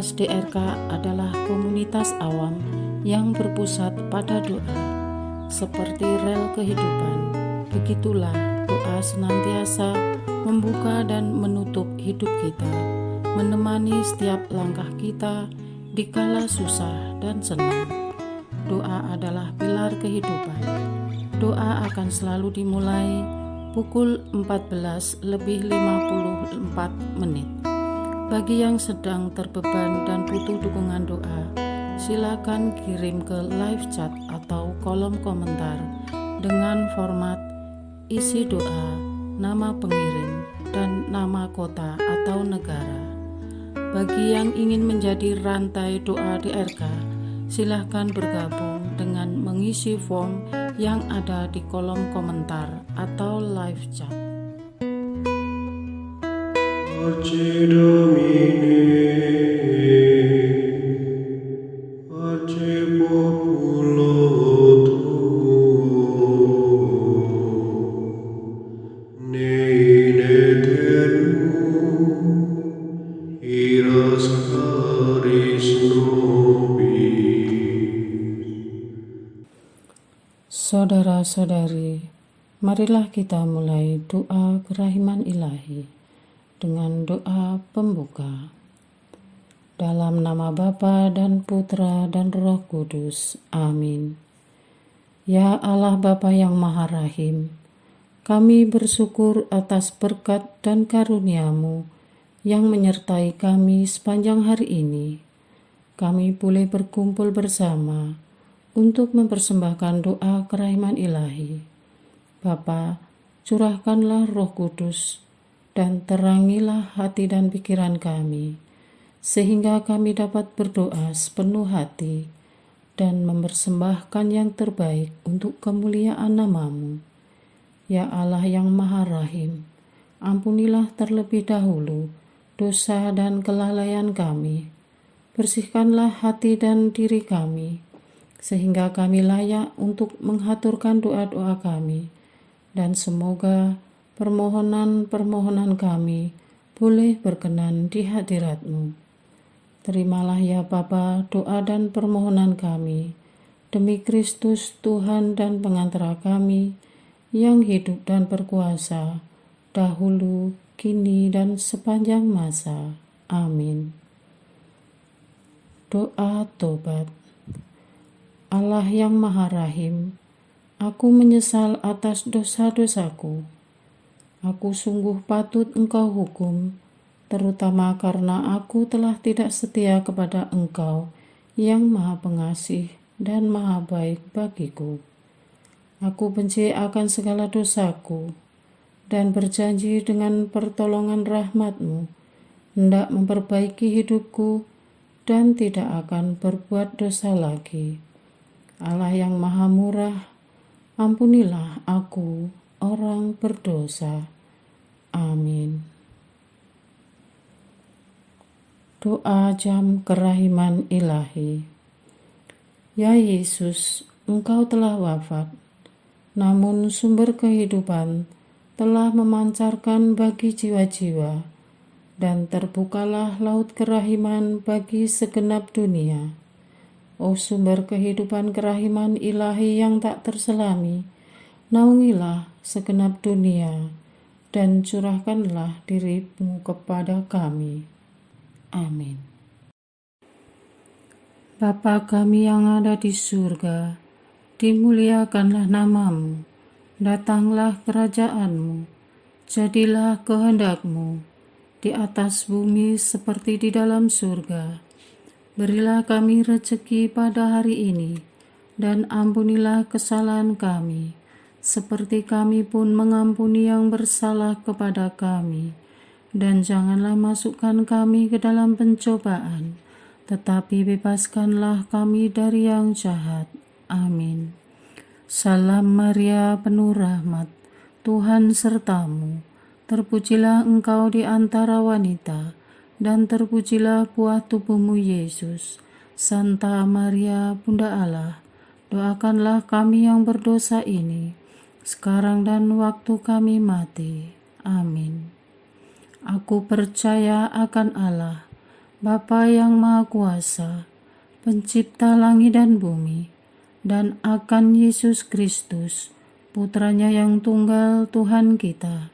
Komunitas DRK adalah komunitas awam yang berpusat pada doa. Seperti rel kehidupan, begitulah doa senantiasa membuka dan menutup hidup kita, menemani setiap langkah kita di kala susah dan senang. Doa adalah pilar kehidupan. Doa akan selalu dimulai pukul 14:54. Bagi yang sedang terbeban dan butuh dukungan doa, silakan kirim ke live chat atau kolom komentar dengan format isi doa, nama pengirim, dan nama kota atau negara. Bagi yang ingin menjadi rantai doa DRK, silakan bergabung dengan mengisi form yang ada di kolom komentar atau live chat. Pace Domini, pace populo tuo, ne in aeternum, iras caris nobis. Saudara-saudari, marilah kita mulai doa kerahiman ilahi dengan doa pembuka. Dalam nama Bapa dan Putra dan Roh Kudus. Amin. Ya Allah Bapa yang Maha Rahim, kami bersyukur atas berkat dan karunia-Mu yang menyertai kami sepanjang hari ini. Kami boleh berkumpul bersama untuk mempersembahkan doa kerahiman ilahi. Bapa, curahkanlah Roh Kudus dan terangilah hati dan pikiran kami, sehingga kami dapat berdoa sepenuh hati dan mempersembahkan yang terbaik untuk kemuliaan nama-Mu. Ya Allah yang Maha Rahim, ampunilah terlebih dahulu dosa dan kelalaian kami. Bersihkanlah hati dan diri kami, sehingga kami layak untuk menghaturkan doa-doa kami, dan semoga permohonan-permohonan kami boleh berkenan di hadirat-Mu. Terimalah ya Bapa doa dan permohonan kami, demi Kristus Tuhan dan pengantara kami, yang hidup dan berkuasa, dahulu, kini, dan sepanjang masa. Amin. Doa tobat. Allah yang Maha Rahim, aku menyesal atas dosa-dosaku. Aku sungguh patut Engkau hukum, terutama karena aku telah tidak setia kepada Engkau yang Maha Pengasih dan Maha Baik bagiku. Aku benci akan segala dosaku dan berjanji dengan pertolongan rahmat-Mu hendak memperbaiki hidupku dan tidak akan berbuat dosa lagi. Allah yang Maha Murah, ampunilah aku, orang berdosa. Amin. Doa jam kerahiman ilahi. Ya Yesus, Engkau telah wafat, namun sumber kehidupan telah memancarkan bagi jiwa-jiwa, dan terbukalah laut kerahiman bagi segenap dunia. O sumber kehidupan kerahiman ilahi yang tak terselami, naungilah segenap dunia dan curahkanlah diri-Mu kepada kami. Amin. Bapa kami yang ada di surga, dimuliakanlah nama-Mu, datanglah kerajaan-Mu, jadilah kehendak-Mu di atas bumi seperti di dalam surga. Berilah kami rezeki pada hari ini, dan ampunilah kesalahan kami, seperti kami pun mengampuni yang bersalah kepada kami. Dan janganlah masukkan kami ke dalam pencobaan, tetapi bebaskanlah kami dari yang jahat. Amin. Salam Maria, penuh rahmat, Tuhan serta-Mu. Terpujilah Engkau di antara wanita, dan terpujilah buah tubuh-Mu Yesus. Santa Maria, Bunda Allah, doakanlah kami yang berdosa ini, sekarang dan waktu kami mati. Amin. Aku percaya akan Allah, Bapa yang Maha Kuasa, Pencipta langit dan bumi, dan akan Yesus Kristus, Putranya yang tunggal Tuhan kita,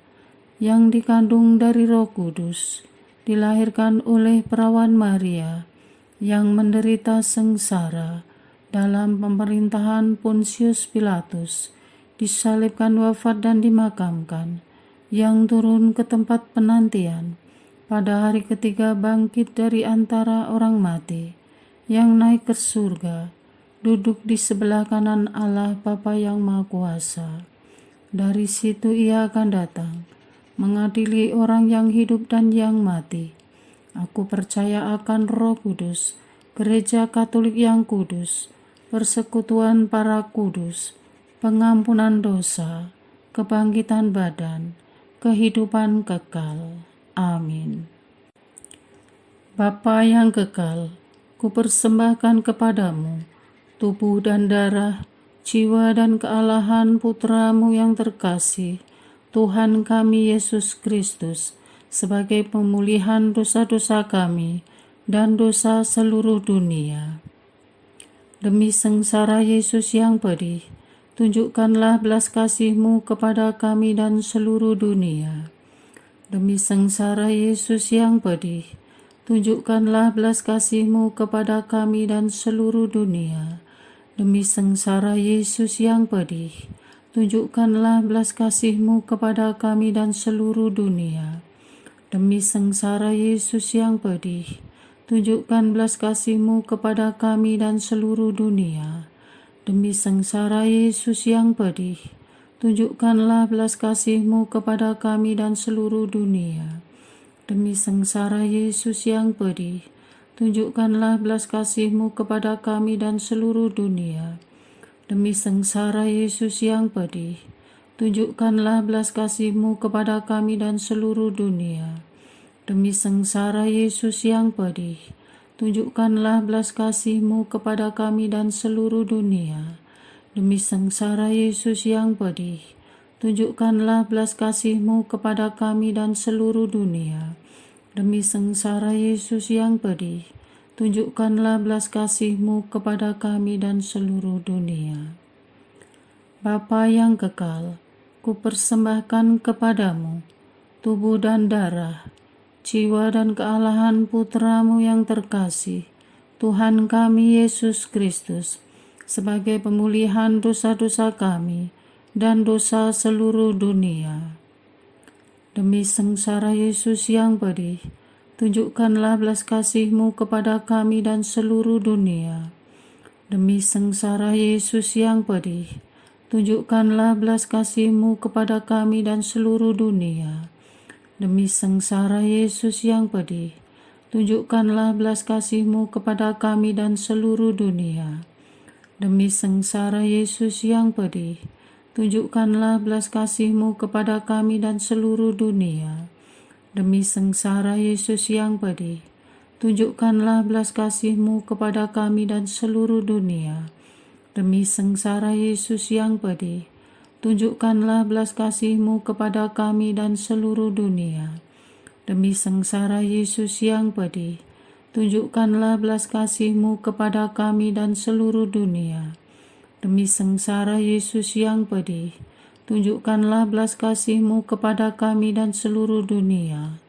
yang dikandung dari Roh Kudus, dilahirkan oleh perawan Maria, yang menderita sengsara dalam pemerintahan Pontius Pilatus, disalibkan, wafat dan dimakamkan, yang turun ke tempat penantian, pada hari ketiga bangkit dari antara orang mati, yang naik ke surga, duduk di sebelah kanan Allah Bapa yang Maha Kuasa. Dari situ Ia akan datang, mengadili orang yang hidup dan yang mati. Aku percaya akan Roh Kudus, Gereja Katolik yang kudus, persekutuan para kudus, pengampunan dosa, kebangkitan badan, kehidupan kekal. Amin. Bapa yang kekal, kupersembahkan kepadamu tubuh dan darah, jiwa dan kealahan Putramu yang terkasih, Tuhan kami Yesus Kristus, sebagai pemulihan dosa-dosa kami dan dosa seluruh dunia. Demi sengsara Yesus yang pedih, tunjukkanlah belas kasih-Mu kepada kami dan seluruh dunia. Demi sengsara Yesus yang pedih, tunjukkanlah belas kasih-Mu kepada kami dan seluruh dunia. Demi sengsara Yesus yang pedih, tunjukkanlah belas kasih-Mu kepada kami dan seluruh dunia. Demi sengsara Yesus yang pedih, tunjukkan belas kasih-Mu kepada kami dan seluruh dunia. Demi sengsara Yesus yang pedih, tunjukkanlah belas kasih-Mu kepada kami dan seluruh dunia. Demi sengsara Yesus yang pedih, tunjukkanlah belas kasih-Mu kepada kami dan seluruh dunia. Demi sengsara Yesus yang pedih, tunjukkanlah belas kasih-Mu kepada kami dan seluruh dunia. Demi sengsara Yesus yang pedih, tunjukkanlah belas kasih-Mu kepada kami dan seluruh dunia. Demi sengsara Yesus yang pedih, tunjukkanlah belas kasih-Mu kepada kami dan seluruh dunia. Demi sengsara Yesus yang pedih, tunjukkanlah belas kasih-Mu kepada kami dan seluruh dunia. Bapa yang kekal, kupersembahkan kepadamu tubuh dan darah, jiwa dan kealahan Putramu yang terkasih, Tuhan kami Yesus Kristus, sebagai pemulihan dosa-dosa kami dan dosa seluruh dunia. Demi sengsara Yesus yang pedih, tunjukkanlah belas kasih-Mu kepada kami dan seluruh dunia. Demi sengsara Yesus yang pedih, tunjukkanlah belas kasih-Mu kepada kami dan seluruh dunia. Demi sengsara Yesus yang pedih, tunjukkanlah belas kasih-Mu kepada kami dan seluruh dunia. Demi sengsara Yesus yang pedih, tunjukkanlah belas kasih-Mu kepada kami dan seluruh dunia. Demi sengsara Yesus yang pedih, tunjukkanlah belas kasih-Mu kepada kami dan seluruh dunia. Demi sengsara Yesus yang pedih, tunjukkanlah belas kasih-Mu kepada kami dan seluruh dunia. Demi sengsara Yesus yang pedih, tunjukkanlah belas kasih-Mu kepada kami dan seluruh dunia. Demi sengsara Yesus yang pedih, tunjukkanlah belas kasih-Mu kepada kami dan seluruh dunia.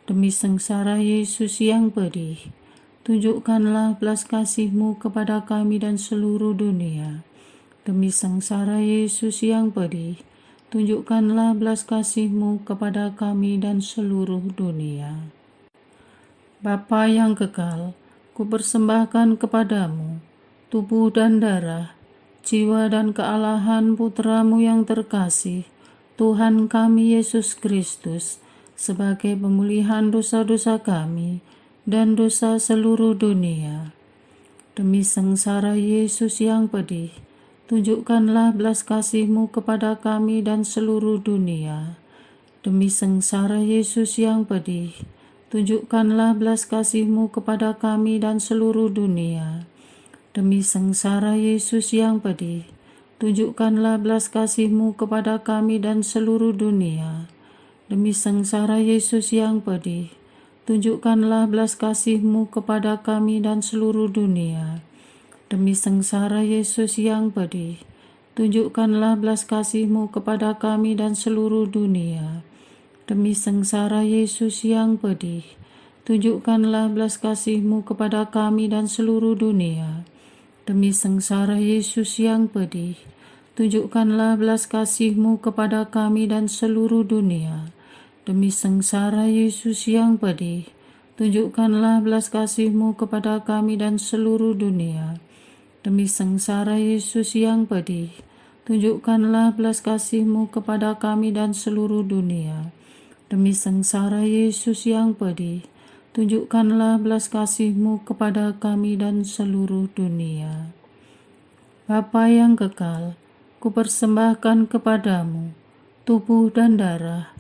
Demi sengsara Yesus yang pedih, tunjukkanlah belas kasih-Mu kepada kami dan seluruh dunia. Demi sengsara Yesus yang pedih, tunjukkanlah belas kasih-Mu kepada kami dan seluruh dunia. Bapa yang kekal, kupersembahkan kepadamu tubuh dan darah, jiwa dan kealahan Putramu yang terkasih, Tuhan kami Yesus Kristus, sebagai pemulihan dosa-dosa kami dan dosa seluruh dunia. Demi sengsara Yesus yang pedih, tunjukkanlah belas kasih-Mu kepada kami dan seluruh dunia. Demi sengsara Yesus yang pedih, tunjukkanlah belas kasih-Mu kepada kami dan seluruh dunia. Demi sengsara Yesus yang pedih, tunjukkanlah belas kasih-Mu kepada kami dan seluruh dunia. Demi sengsara Yesus yang pedih, tunjukkanlah belas kasih-Mu kepada kami dan seluruh dunia. Demi sengsara Yesus yang pedih, tunjukkanlah belas kasih-Mu kepada kami dan seluruh dunia. Demi sengsara Yesus yang pedih, tunjukkanlah belas kasih-Mu kepada kami dan seluruh dunia. Demi sengsara Yesus yang pedih, tunjukkanlah belas kasih-Mu kepada kami dan seluruh dunia. Demi sengsara Yesus yang pedih, tunjukkanlah belas kasih-Mu kepada kami dan seluruh dunia. Demi sengsara Yesus yang pedih, tunjukkanlah belas kasih-Mu kepada kami dan seluruh dunia. Demi sengsara Yesus yang pedih, tunjukkanlah belas kasih-Mu kepada kami dan seluruh dunia. Bapa yang kekal, kupersembahkan kepadamu tubuh dan darah,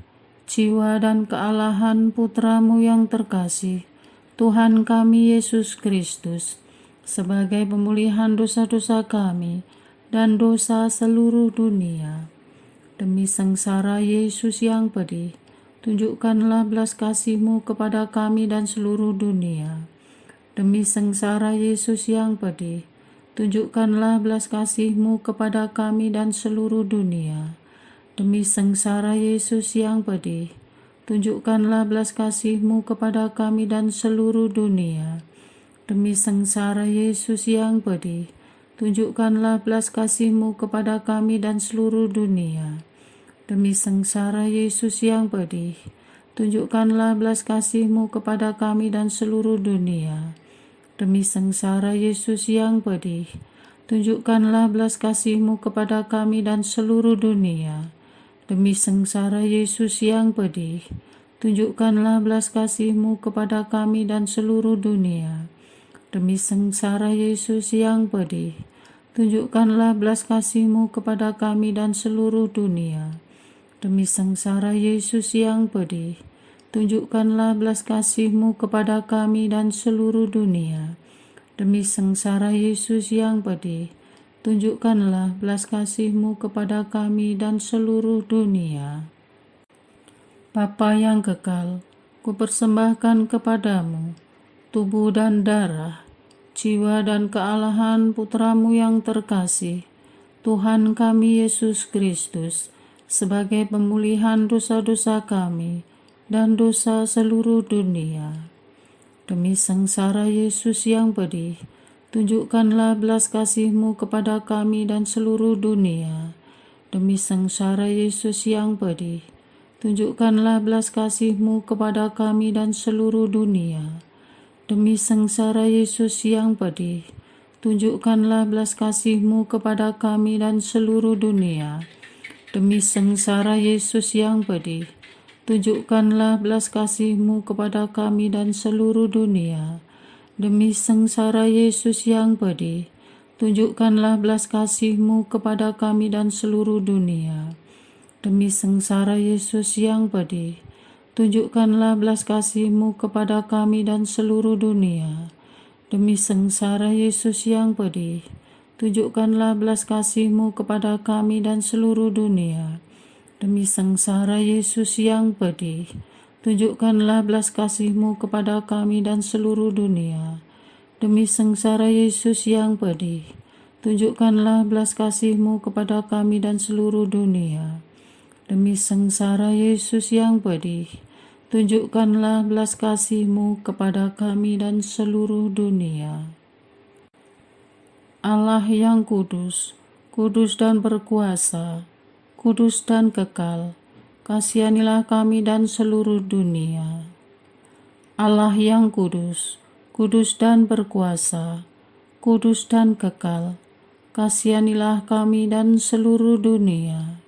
jiwa dan kealahan Putra-Mu yang terkasih, Tuhan kami Yesus Kristus, sebagai pemulihan dosa-dosa kami dan dosa seluruh dunia. Demi sengsara Yesus yang pedih, tunjukkanlah belas kasih-Mu kepada kami dan seluruh dunia. Demi sengsara Yesus yang pedih, tunjukkanlah belas kasih-Mu kepada kami dan seluruh dunia. Demi sengsara Yesus yang pedih, tunjukkanlah belas kasih-Mu kepada kami dan seluruh dunia. Demi sengsara Yesus yang pedih, tunjukkanlah belas kasih-Mu kepada kami dan seluruh dunia. Demi sengsara Yesus yang pedih, tunjukkanlah belas kasih-Mu kepada kami dan seluruh dunia. Demi sengsara Yesus yang pedih, tunjukkanlah belas kasih-Mu kepada kami dan seluruh dunia. Demi sengsara Yesus yang pedih, tunjukkanlah belas kasih-Mu kepada kami dan seluruh dunia. Demi sengsara Yesus yang pedih, tunjukkanlah belas kasih-Mu kepada kami dan seluruh dunia. Demi sengsara Yesus yang pedih, tunjukkanlah belas kasih-Mu kepada kami dan seluruh dunia. Demi sengsara Yesus yang pedih, tunjukkanlah belas kasih-Mu kepada kami dan seluruh dunia. Bapa yang kekal, kupersembahkan kepadamu tubuh dan darah, jiwa dan kealahan Putra-Mu yang terkasih, Tuhan kami Yesus Kristus, sebagai pemulihan dosa-dosa kami dan dosa seluruh dunia. Demi sengsara Yesus yang pedih, tunjukkanlah belas kasih-Mu kepada kami dan seluruh dunia. Demi sengsara Yesus yang pedih, tunjukkanlah belas kasih-Mu kepada kami dan seluruh dunia. Demi sengsara Yesus yang pedih, tunjukkanlah belas kasih-Mu kepada kami dan seluruh dunia. Demi sengsara Yesus yang pedih, tunjukkanlah belas kasih-Mu kepada kami dan seluruh dunia. Demi sengsara Yesus yang pedih, tunjukkanlah belas kasih-Mu kepada kami dan seluruh dunia. Demi sengsara Yesus yang pedih, tunjukkanlah belas kasih-Mu kepada kami dan seluruh dunia. Demi sengsara Yesus yang pedih, tunjukkanlah belas kasih-Mu kepada kami dan seluruh dunia. Demi sengsara Yesus yang pedih, tunjukkanlah belas kasih-Mu kepada kami dan seluruh dunia. Demi sengsara Yesus yang pedih, tunjukkanlah belas kasih-Mu kepada kami dan seluruh dunia. Demi sengsara Yesus yang pedih, tunjukkanlah belas kasih-Mu kepada kami dan seluruh dunia. Allah yang kudus, kudus dan berkuasa, kudus dan kekal, kasihanilah kami dan seluruh dunia. Allah yang kudus, kudus dan berkuasa, kudus dan kekal, kasihanilah kami dan seluruh dunia.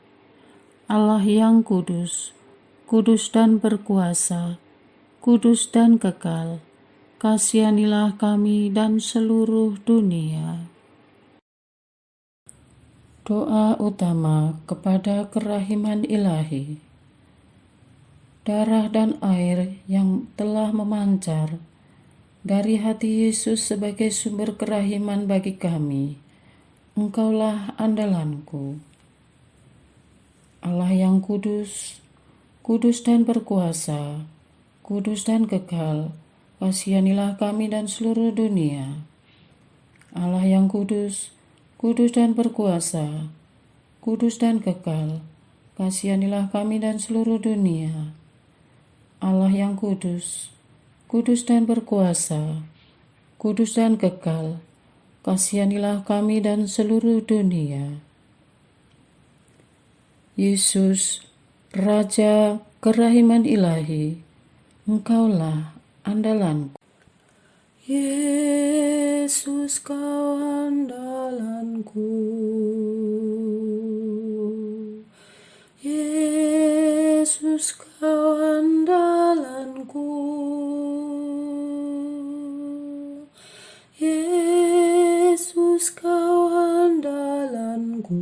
Allah yang kudus, kudus dan berkuasa, kudus dan kekal, kasihanilah kami dan seluruh dunia. Doa utama kepada kerahiman ilahi. Darah dan air yang telah memancar dari hati Yesus sebagai sumber kerahiman bagi kami, Engkaulah andalanku. Allah yang kudus, kudus dan berkuasa, kudus dan kekal, kasihanilah kami dan seluruh dunia. Allah yang kudus, kudus dan berkuasa, kudus dan kekal, kasihanilah kami dan seluruh dunia. Allah yang kudus, kudus dan berkuasa, kudus dan kekal, kasihanilah kami dan seluruh dunia. Yesus, Raja kerahiman ilahi, Engkaulah andalanku. Yesus, Kau andalanku. Yesus, Kau andalanku. Yesus, Kau andalanku.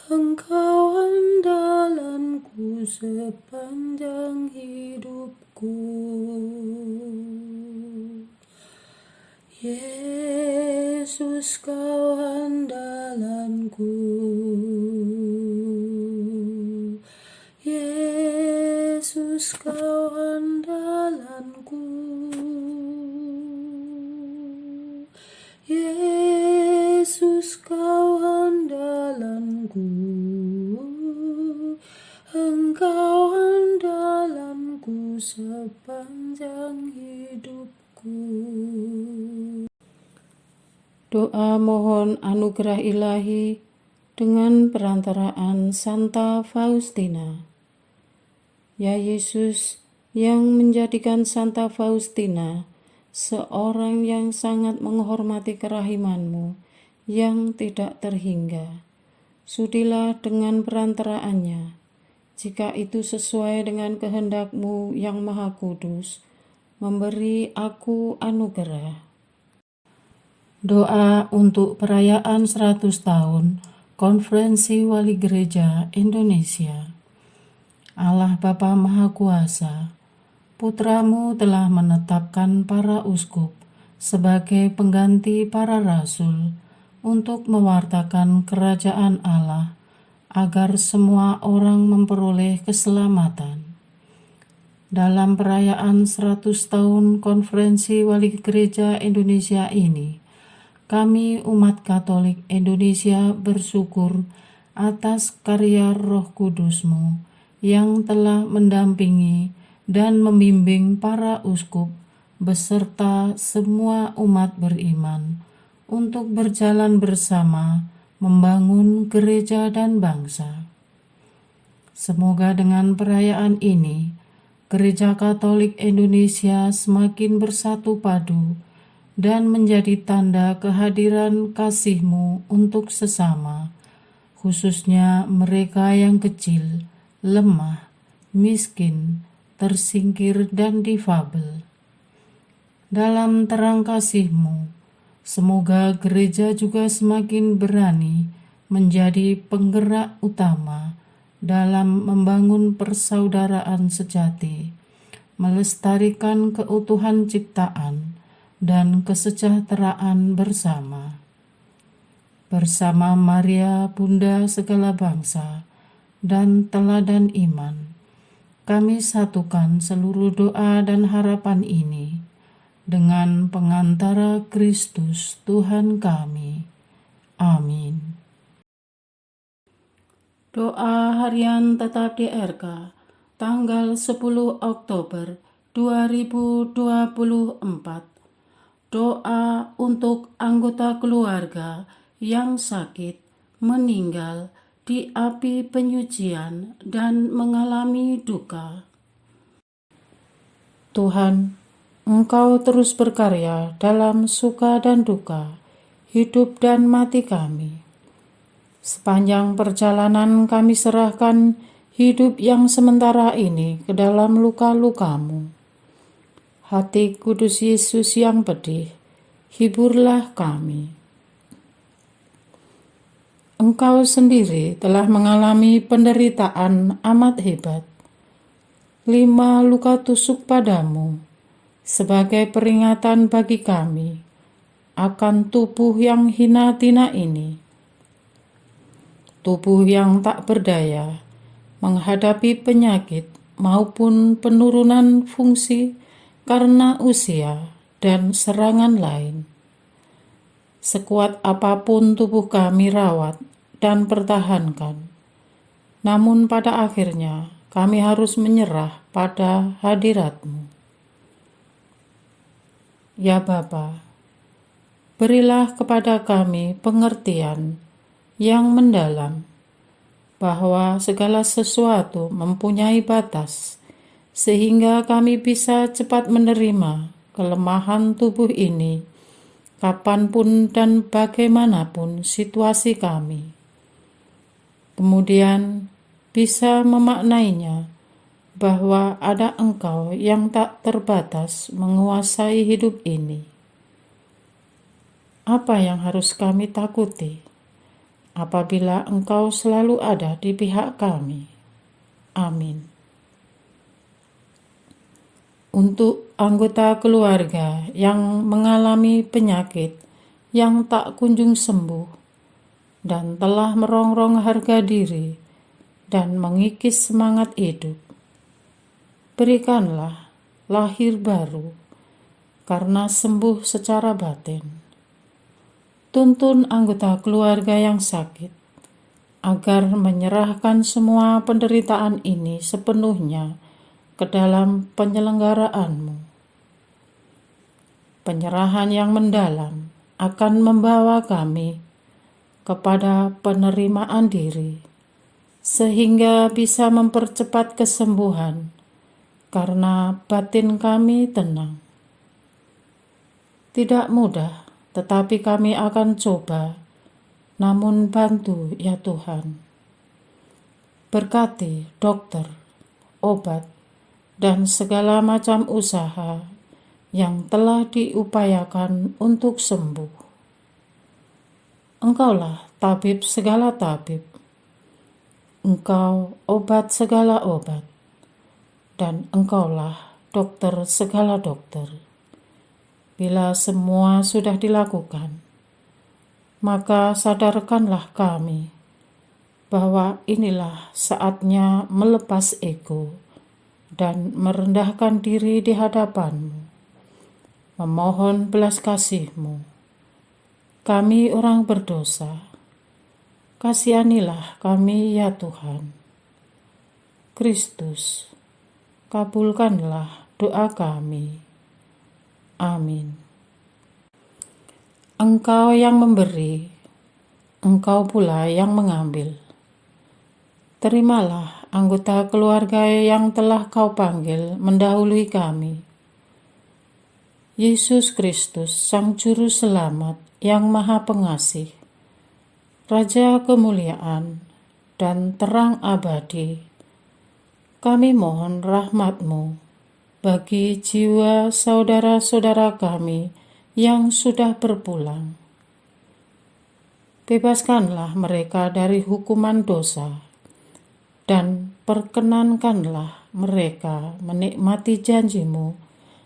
Engkau andalanku sepanjang hidupku. Yesus, Kau andalanku. Yesus, Kau andalanku. Yesus, Kau andalanku. Engkau andalanku sepanjang hidupku. Doa mohon anugerah ilahi dengan perantaraan Santa Faustina. Ya Yesus, yang menjadikan Santa Faustina seorang yang sangat menghormati kerahiman-Mu yang tidak terhingga, sudilah dengan perantaraannya, jika itu sesuai dengan kehendak-Mu yang maha kudus, memberi aku anugerah. Doa untuk perayaan 100 tahun Konferensi Wali Gereja Indonesia. Allah Bapa Maha Kuasa, Putra-Mu telah menetapkan para uskup sebagai pengganti para rasul untuk mewartakan kerajaan Allah agar semua orang memperoleh keselamatan. Dalam perayaan 100 tahun Konferensi Wali Gereja Indonesia ini, kami umat Katolik Indonesia bersyukur atas karya Roh Kudus-Mu yang telah mendampingi dan membimbing para uskup beserta semua umat beriman untuk berjalan bersama membangun gereja dan bangsa. Semoga dengan perayaan ini, Gereja Katolik Indonesia semakin bersatu padu dan menjadi tanda kehadiran kasih-Mu untuk sesama, khususnya mereka yang kecil, lemah, miskin, tersingkir, dan difabel. Dalam terang kasih-Mu, semoga gereja juga semakin berani menjadi penggerak utama dalam membangun persaudaraan sejati, melestarikan keutuhan ciptaan, dan kesejahteraan bersama. Bersama Maria, Bunda segala bangsa, dan teladan iman, kami satukan seluruh doa dan harapan ini dengan pengantara Kristus Tuhan kami. Amin. Doa harian tetap DRK, tanggal 10 Oktober 2024. Doa untuk anggota keluarga yang sakit, meninggal di api penyucian, dan mengalami duka. Tuhan, Engkau terus berkarya dalam suka dan duka, hidup dan mati kami. Sepanjang perjalanan kami serahkan hidup yang sementara ini ke dalam luka-luka-Mu. Hati kudus Yesus yang pedih, hiburlah kami. Engkau sendiri telah mengalami penderitaan amat hebat. 5 luka tusuk padamu sebagai peringatan bagi kami akan tubuh yang hina-tina ini. Tubuh yang tak berdaya menghadapi penyakit maupun penurunan fungsi karena usia dan serangan lain. Sekuat apapun tubuh kami rawat dan pertahankan, namun pada akhirnya kami harus menyerah pada hadirat-Mu. Ya Bapa, berilah kepada kami pengertian yang mendalam bahwa segala sesuatu mempunyai batas, sehingga kami bisa cepat menerima kelemahan tubuh ini kapanpun dan bagaimanapun situasi kami. Kemudian bisa memaknainya bahwa ada Engkau yang tak terbatas menguasai hidup ini. Apa yang harus kami takuti apabila Engkau selalu ada di pihak kami? Amin. Untuk anggota keluarga yang mengalami penyakit yang tak kunjung sembuh dan telah merongrong harga diri dan mengikis semangat hidup, berikanlah lahir baru karena sembuh secara batin. Tuntun anggota keluarga yang sakit agar menyerahkan semua penderitaan ini sepenuhnya ke dalam penyelenggaraanmu. Penyerahan yang mendalam akan membawa kami kepada penerimaan diri, sehingga bisa mempercepat kesembuhan karena batin kami tenang. Tidak mudah, tetapi kami akan coba, namun bantu ya Tuhan. Berkati dokter, obat, dan segala macam usaha yang telah diupayakan untuk sembuh. Engkaulah tabib segala tabib, Engkau obat segala obat, dan Engkaulah dokter segala dokter. Bila semua sudah dilakukan, maka sadarkanlah kami bahwa inilah saatnya melepas ego dan merendahkan diri di hadapan-Mu, memohon belas kasih-Mu. Kami orang berdosa, kasihanilah kami ya Tuhan. Kristus, kabulkanlah doa kami. Amin. Engkau yang memberi, Engkau pula yang mengambil. Terimalah anggota keluarga yang telah Kau panggil mendahului kami. Yesus Kristus, Sang Juru Selamat yang Maha Pengasih, Raja kemuliaan dan terang abadi, kami mohon rahmat-Mu bagi jiwa saudara-saudara kami yang sudah berpulang. Bebaskanlah mereka dari hukuman dosa dan perkenankanlah mereka menikmati janji-Mu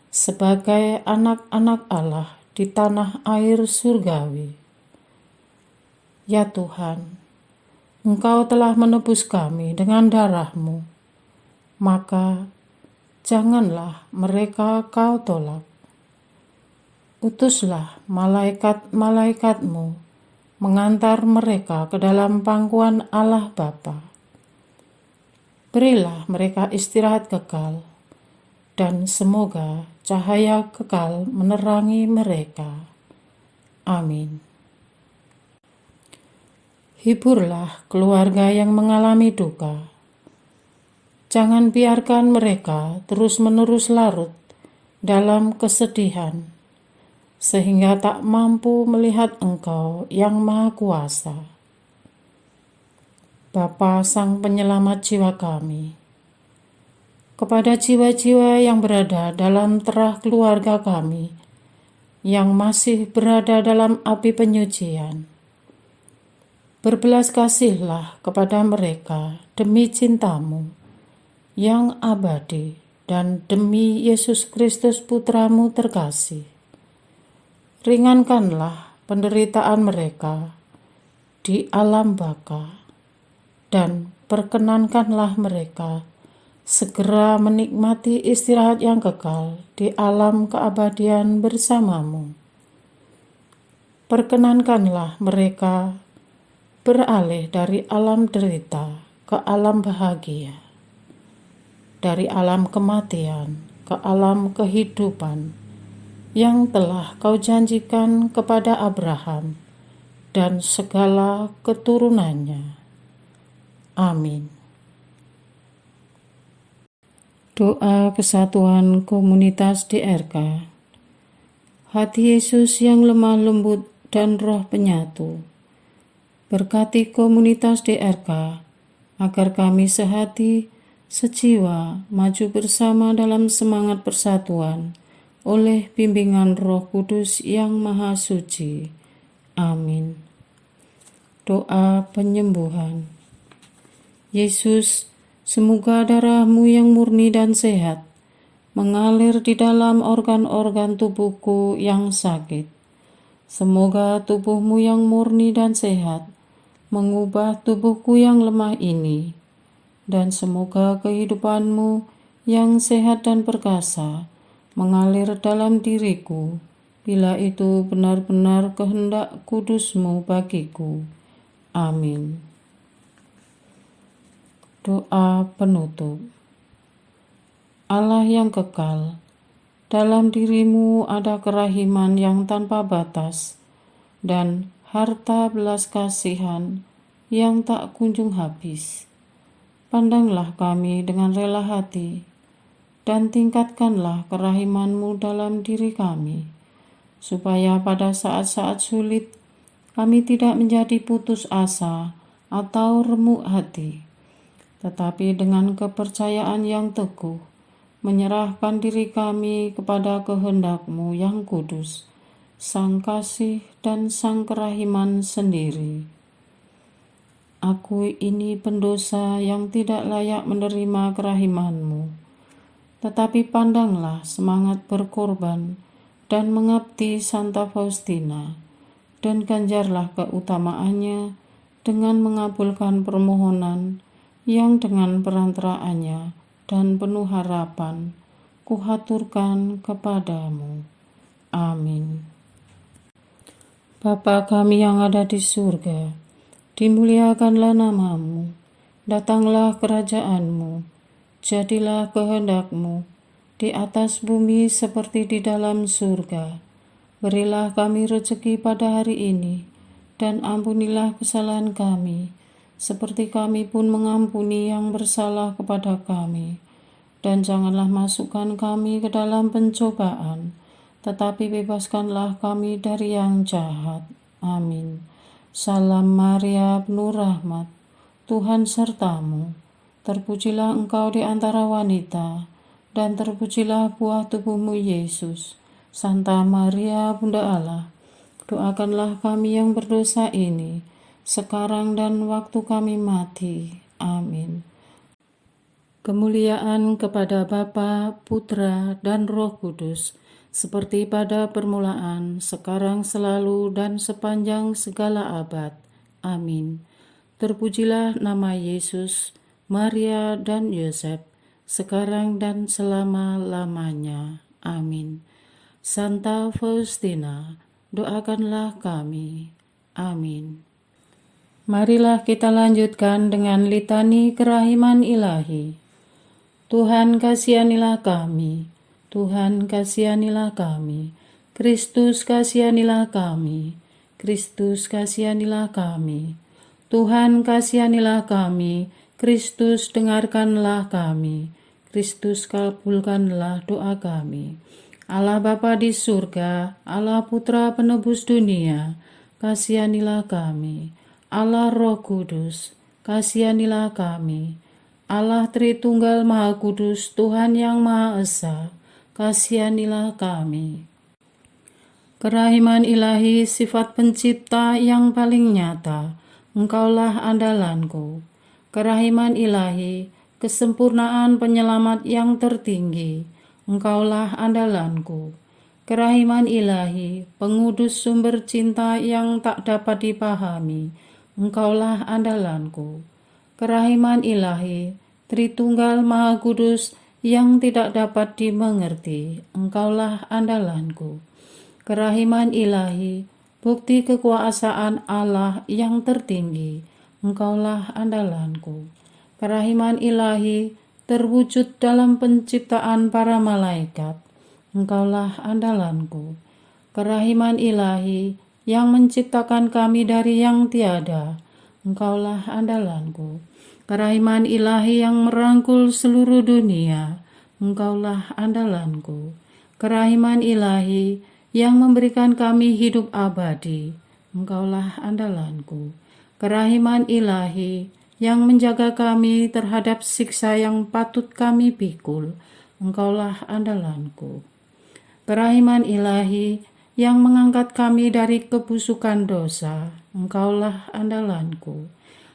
sebagai anak-anak Allah di tanah air surgawi. Ya Tuhan, Engkau telah menebus kami dengan darah-Mu, maka janganlah mereka Kau tolak. Utuslah malaikat-malaikat-Mu mengantar mereka ke dalam pangkuan Allah Bapa. Berilah mereka istirahat kekal, dan semoga cahaya kekal menerangi mereka. Amin. Hiburlah keluarga yang mengalami duka. Jangan biarkan mereka terus-menerus larut dalam kesedihan, sehingga tak mampu melihat Engkau yang Maha Kuasa. Bapa Sang Penyelamat jiwa kami, kepada jiwa-jiwa yang berada dalam terah keluarga kami, yang masih berada dalam api penyucian, berbelas kasihlah kepada mereka demi cinta-Mu yang abadi dan demi Yesus Kristus Putra-Mu terkasih. Ringankanlah penderitaan mereka di alam baka dan perkenankanlah mereka segera menikmati istirahat yang kekal di alam keabadian bersamamu. Perkenankanlah mereka beralih dari alam derita ke alam bahagia, dari alam kematian ke alam kehidupan yang telah Kau janjikan kepada Abraham dan segala keturunannya. Amin. Doa kesatuan komunitas DRK. Hati Yesus yang lemah lembut dan roh penyatu, berkati komunitas DRK agar kami sehati, sejiwa, maju bersama dalam semangat persatuan oleh bimbingan Roh Kudus yang Maha Suci. Amin. Doa penyembuhan. Yesus, semoga darah-Mu yang murni dan sehat mengalir di dalam organ-organ tubuhku yang sakit. Semoga tubuh-Mu yang murni dan sehat mengubah tubuhku yang lemah ini, dan semoga kehidupan-Mu yang sehat dan perkasa mengalir dalam diriku, bila itu benar-benar kehendak kudus-Mu bagiku. Amin. Doa penutup. Allah yang kekal, dalam diri-Mu ada kerahiman yang tanpa batas dan harta belas kasihan yang tak kunjung habis. Pandanglah kami dengan rela hati dan tingkatkanlah kerahiman-Mu dalam diri kami, supaya pada saat-saat sulit kami tidak menjadi putus asa atau remuk hati, tetapi dengan kepercayaan yang teguh menyerahkan diri kami kepada kehendak-Mu yang kudus, Sang Kasih dan Sang Kerahiman sendiri. Aku ini pendosa yang tidak layak menerima kerahiman-Mu, tetapi pandanglah semangat berkorban dan mengabdi Santa Faustina, dan ganjarlah keutamaannya dengan mengabulkan permohonan yang dengan perantaraannya dan penuh harapan kuhaturkan kepadamu. Amin. Bapa kami yang ada di surga, dimuliakanlah nama-Mu, datanglah kerajaan-Mu, jadilah kehendak-Mu di atas bumi seperti di dalam surga. Berilah kami rezeki pada hari ini, dan ampunilah kesalahan kami, seperti kami pun mengampuni yang bersalah kepada kami. Dan janganlah masukkan kami ke dalam pencobaan, tetapi bebaskanlah kami dari yang jahat. Amin. Salam Maria, penuh rahmat, Tuhan serta-Mu. Terpujilah Engkau di antara wanita, dan terpujilah buah tubuh-Mu Yesus. Santa Maria, Bunda Allah, doakanlah kami yang berdosa ini, sekarang dan waktu kami mati. Amin. Kemuliaan kepada Bapa, Putra, dan Roh Kudus, seperti pada permulaan, sekarang, selalu, dan sepanjang segala abad. Amin. Terpujilah nama Yesus, Maria, dan Yosef, sekarang dan selama-lamanya. Amin. Santa Faustina, doakanlah kami. Amin. Marilah kita lanjutkan dengan litani kerahiman ilahi. Tuhan kasihanilah kami, Tuhan kasihanilah kami, Kristus kasihanilah kami, Kristus kasihanilah kami, Tuhan kasihanilah kami, Kristus dengarkanlah kami, Kristus kabulkanlah doa kami. Allah Bapa di surga, Allah Putra penebus dunia, kasihanilah kami. Allah Roh Kudus, kasihanilah kami. Allah Tritunggal Maha Kudus, Tuhan yang Maha Esa, kasihanilah kami. Kerahiman ilahi, sifat pencipta yang paling nyata, Engkaulah andalanku. Kerahiman ilahi, kesempurnaan penyelamat yang tertinggi, Engkaulah andalanku. Kerahiman ilahi, pengudus sumber cinta yang tak dapat dipahami, Engkaulah andalanku. Kerahiman ilahi, Tritunggal Maha Kudus yang tidak dapat dimengerti, Engkaulah andalanku. Kerahiman ilahi, bukti kekuasaan Allah yang tertinggi, Engkaulah andalanku. Kerahiman ilahi terwujud dalam penciptaan para malaikat, Engkaulah andalanku. Kerahiman ilahi yang menciptakan kami dari yang tiada, Engkaulah andalanku. Kerahiman ilahi yang merangkul seluruh dunia, Engkaulah andalanku. Kerahiman ilahi yang memberikan kami hidup abadi, Engkaulah andalanku. Kerahiman ilahi yang menjaga kami terhadap siksa yang patut kami pikul, Engkaulah andalanku. Kerahiman ilahi yang mengangkat kami dari kebusukan dosa, Engkaulah andalanku.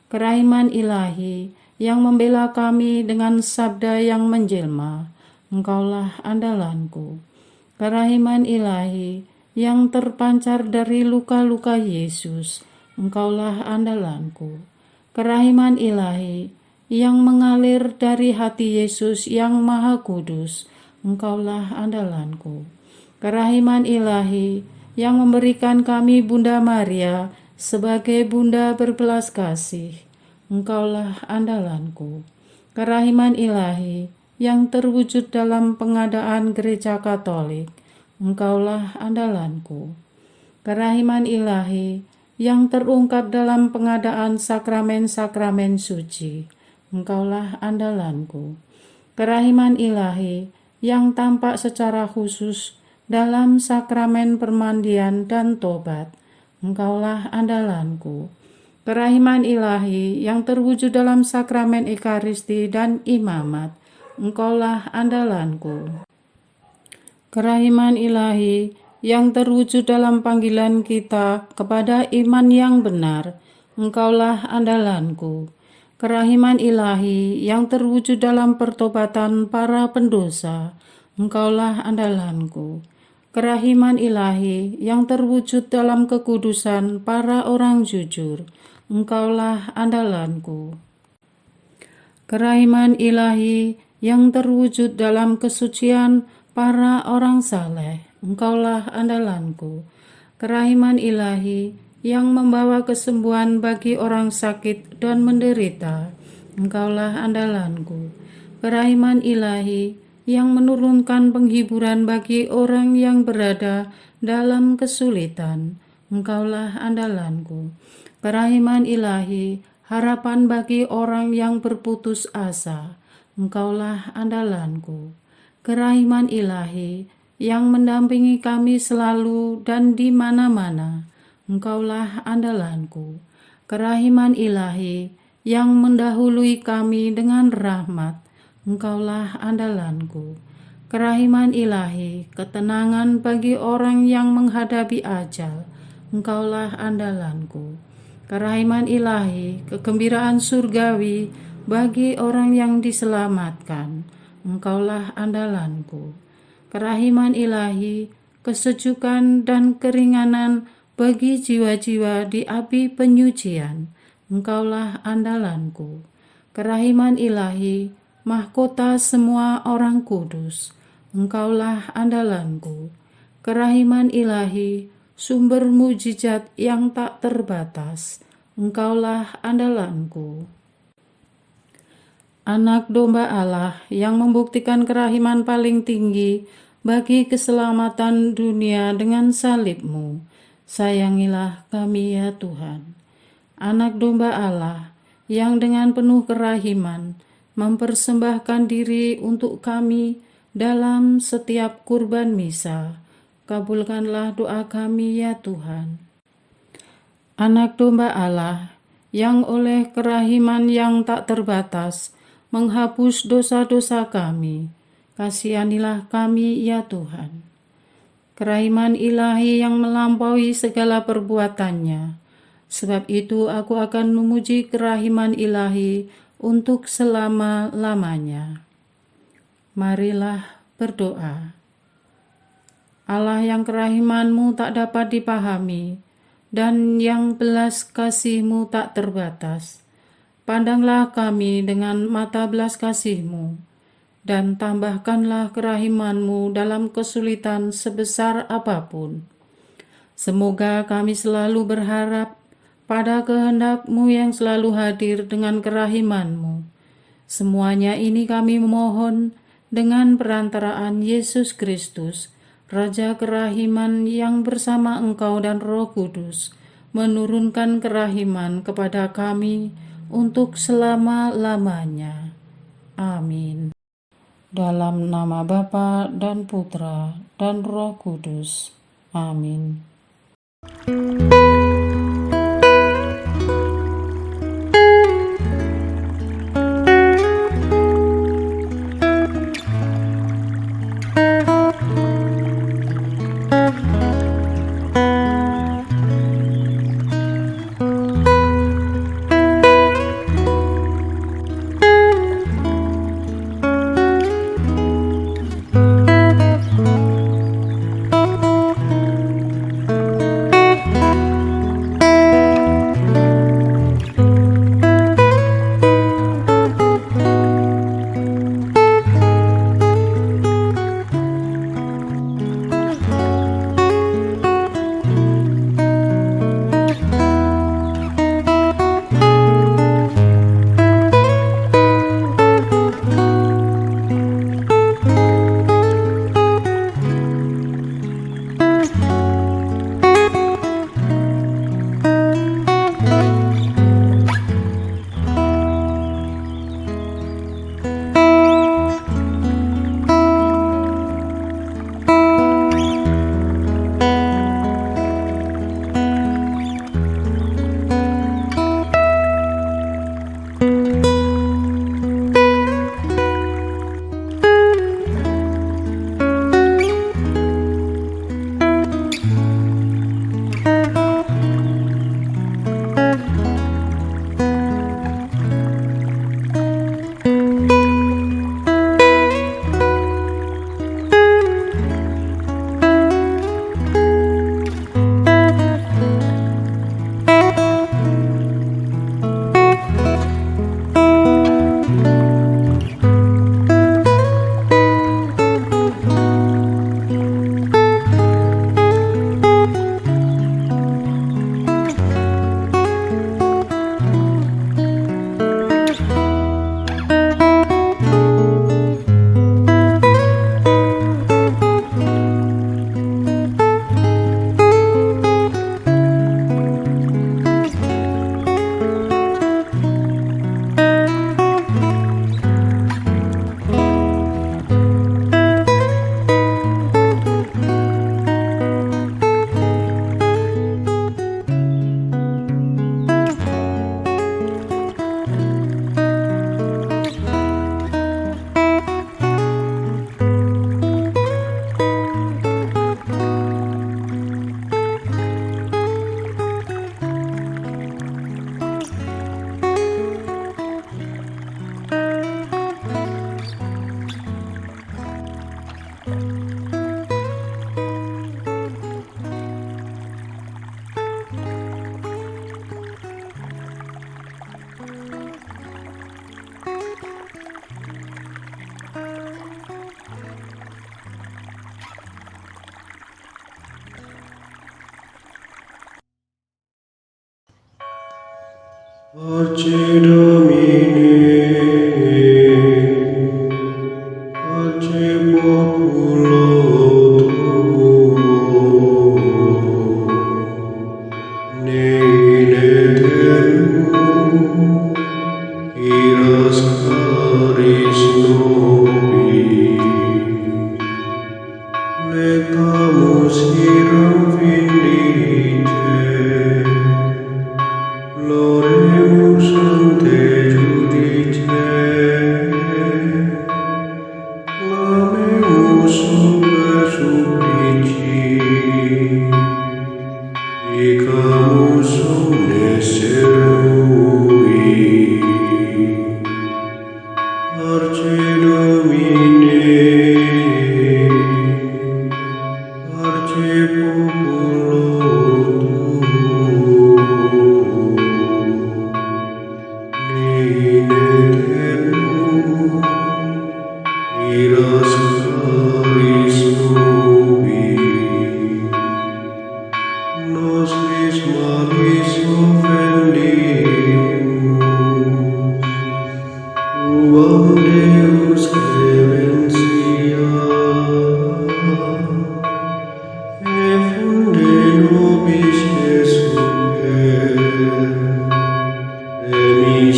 Kerahiman ilahi yang membela kami dengan sabda yang menjelma, Engkaulah andalanku. Kerahiman ilahi yang terpancar dari luka-luka Yesus, Engkaulah andalanku. Kerahiman ilahi yang mengalir dari hati Yesus yang Maha Kudus, Engkaulah andalanku. Kerahiman ilahi yang memberikan kami Bunda Maria sebagai bunda berbelas kasih, Engkaulah andalanku. Kerahiman ilahi yang terwujud dalam pengadaan gereja Katolik, Engkaulah andalanku. Kerahiman ilahi yang terungkap dalam pengadaan sakramen-sakramen suci, Engkaulah andalanku. Kerahiman ilahi yang tampak secara khusus dalam sakramen permandian dan tobat, Engkaulah andalanku. Kerahiman ilahi yang terwujud dalam sakramen Ekaristi dan imamat, Engkaulah andalanku. Kerahiman ilahi yang terwujud dalam panggilan kita kepada iman yang benar, Engkaulah andalanku. Kerahiman ilahi yang terwujud dalam pertobatan para pendosa, Engkaulah andalanku. Kerahiman ilahi yang terwujud dalam kekudusan para orang jujur, Engkaulah andalanku. Kerahiman ilahi yang terwujud dalam kesucian para orang saleh, Engkaulah andalanku. Kerahiman ilahi yang membawa kesembuhan bagi orang sakit dan menderita, Engkaulah andalanku. Kerahiman ilahi yang menurunkan penghiburan bagi orang yang berada dalam kesulitan, Engkaulah andalanku. Kerahiman ilahi, harapan bagi orang yang berputus asa, Engkaulah andalanku. Kerahiman ilahi yang mendampingi kami selalu dan di mana-mana, Engkaulah andalanku. Kerahiman ilahi yang mendahului kami dengan rahmat, Engkaulah andalanku. Kerahiman ilahi, ketenangan bagi orang yang menghadapi ajal, Engkaulah andalanku. Kerahiman ilahi, kegembiraan surgawi bagi orang yang diselamatkan, Engkaulah andalanku. Kerahiman ilahi, kesejukan dan keringanan bagi jiwa-jiwa di api penyucian, Engkaulah andalanku. Kerahiman ilahi, mahkota semua orang kudus, Engkaulah andalanku. Kerahiman ilahi, sumber mujizat yang tak terbatas, Engkaulah andalanku. Anak domba Allah yang membuktikan kerahiman paling tinggi bagi keselamatan dunia dengan salib-Mu, sayangilah kami ya Tuhan. Anak domba Allah yang dengan penuh kerahiman mempersembahkan diri untuk kami dalam setiap kurban misa, kabulkanlah doa kami ya Tuhan. Anak domba Allah yang oleh kerahiman yang tak terbatas menghapus dosa-dosa kami, kasihanilah kami ya Tuhan. Kerahiman ilahi yang melampaui segala perbuatannya, sebab itu aku akan memuji kerahiman ilahi untuk selama-lamanya. Marilah berdoa. Allah yang kerahiman-Mu tak dapat dipahami dan yang belas kasih-Mu tak terbatas, Pandanglah kami dengan mata belas kasih-Mu, dan tambahkanlah kerahiman-Mu dalam kesulitan sebesar apapun. Semoga kami selalu berharap pada kehendak-Mu yang selalu hadir dengan kerahiman-Mu. Semuanya ini kami memohon dengan perantaraan Yesus Kristus, Raja kerahiman yang bersama Engkau dan Roh Kudus, menurunkan kerahiman kepada kami untuk selama-lamanya. Amin. Dalam nama Bapa dan Putra dan Roh Kudus. Amin. Pace Domini, pace populo tuo, ne in aeternum iras caris nobis, letamus hiram vindite, Loremus ante judice, clamemus super supplici, dicamus omnes servui.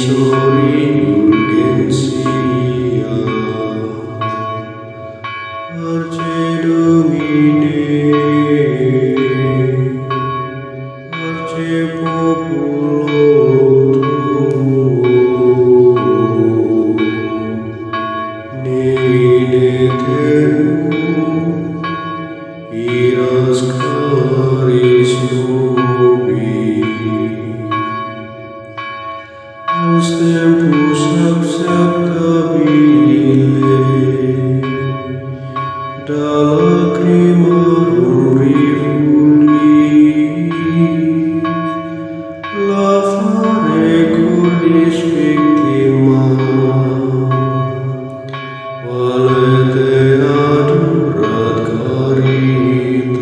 misori urgentia, Arce Domine, Arce populo tuo, Nine termo, iras caris nobis, Os tempus acceptabile, da lacrimarum rivuli, lavare cordis victima, valete adurat caritas,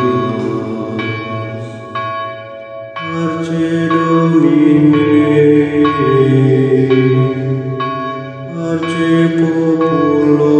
Arce Domine, Arce populo